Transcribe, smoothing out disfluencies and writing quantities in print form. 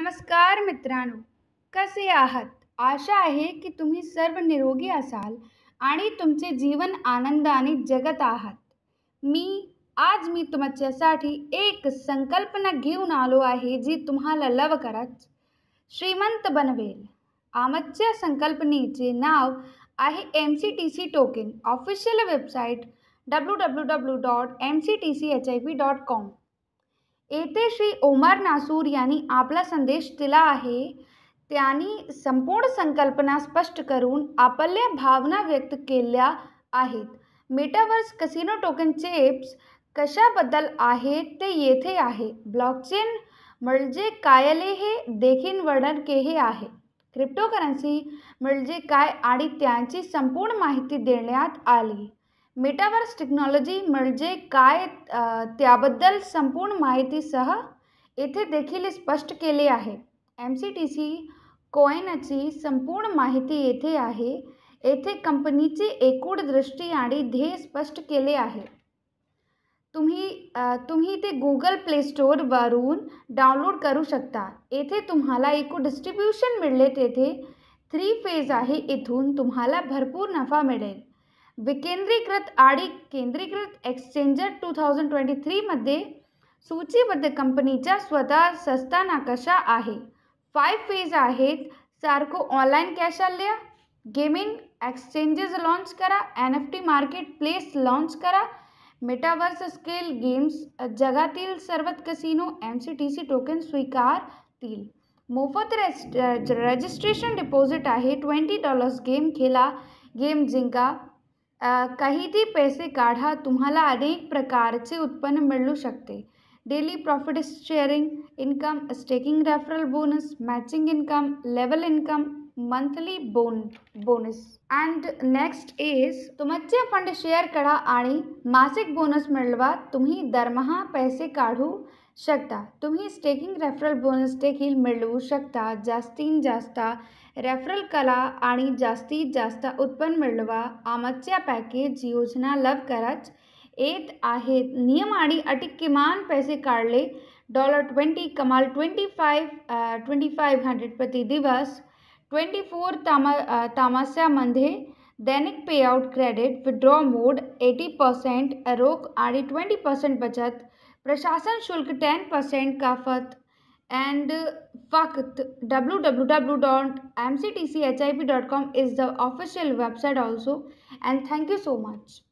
नमस्कार मित्रांनो, कसे आहात? आशा आहे की तुम्ही सर्व निरोगी असाल आणि तुमचे जीवन आनंदाने जगत आहात. आज मी तुमच्यासाठी एक संकल्पना घेऊन आलो आहे जी तुम्हाला लवकरच श्रीमंत बनवेल. आमच्या संकल्पनेचे नाव आहे MCTC token. Official website www.mctchip.com. येथे श्री ओमर नासूर यांनी आपला संदेश दिला आहे. त्यांनी संपूर्ण संकल्पना स्पष्ट करून आपल्या भावना व्यक्त केल्या आहेत. मेटावर्स कसिनो टोकन चिप्स कशाबद्दल आहेत ते येथे आहे. ब्लॉकचेन म्हणजे काय हे देखील वर्णन केले आहे. क्रिप्टोकरन्सी म्हणजे काय आणि त्याची संपूर्ण माहिती देण्यात आली. मेटावर्स टेक्नॉलॉजी म्हणजे काय त्याबद्दल संपूर्ण माहितीसह येथे देखील स्पष्ट केले आहे. MCTC कॉइनची संपूर्ण माहिती येथे आहे. येथे कंपनीची एकूण दृष्टी आणि ध्येय स्पष्ट केले आहे. तुम्ही ते गुगल प्ले स्टोअरवरून डाउनलोड करू शकता. येथे तुम्हाला एकूण डिस्ट्रीब्युशन मिळेल. तेथे 3 फेज आहे. इथून तुम्हाला भरपूर नफा मिळेल. विकेंद्रीकृत आणि केंद्रीकृत एक्सचेंजर 2023 मध्ये सूचीबद्ध कंपनीचा स्वतः सस्ता नकाशा आहे. 5 फेज आहेत. सारखो ऑनलाईन कौशल्य, गेमिंग एक्सचेंजेस लॉन्च करा, NFT मार्केट प्लेस लॉन्च करा, मेटावर्स स्केल गेम्स, जगातील सर्व कसिनो MCTC टोकन स्वीकारतील. मोफत रजिस्ट्रेशन डिपॉझिट आहे. $20 गेम खेळा, गेम जिंका, काहीही पैसे काढा. तुम्हाला अनेक प्रकारचे उत्पन्न मिळू शकते. Daily profit sharing income, staking referral bonus, matching income, level income, monthly bonus. And next is तुमचे फंड शेअर करा आणि मासिक बोनस मिळवा. तुम्ही दरमहा पैसे काढू शकता. तुम्ही स्टेकिंग रेफरल बोनस देखील मिळवू शकता. जास्तीत जास्त रेफरल करा आणि जास्तीत जास्त उत्पन्न मिळवा. आमच्या पॅकेज योजना लवकरच येत आहेत. नियम आणि अटी किमान पैसे काढले $20 कमाल 2500 प्रति दिवस. 24 तासामध्ये दैनिक पेआउट क्रेडिट विड्रॉ मोड 80% रोख आणि 20% बचत. प्रशासन शुल्क 10% काफत and फक्त www.mctchip.com is the official website also, and thank you so much.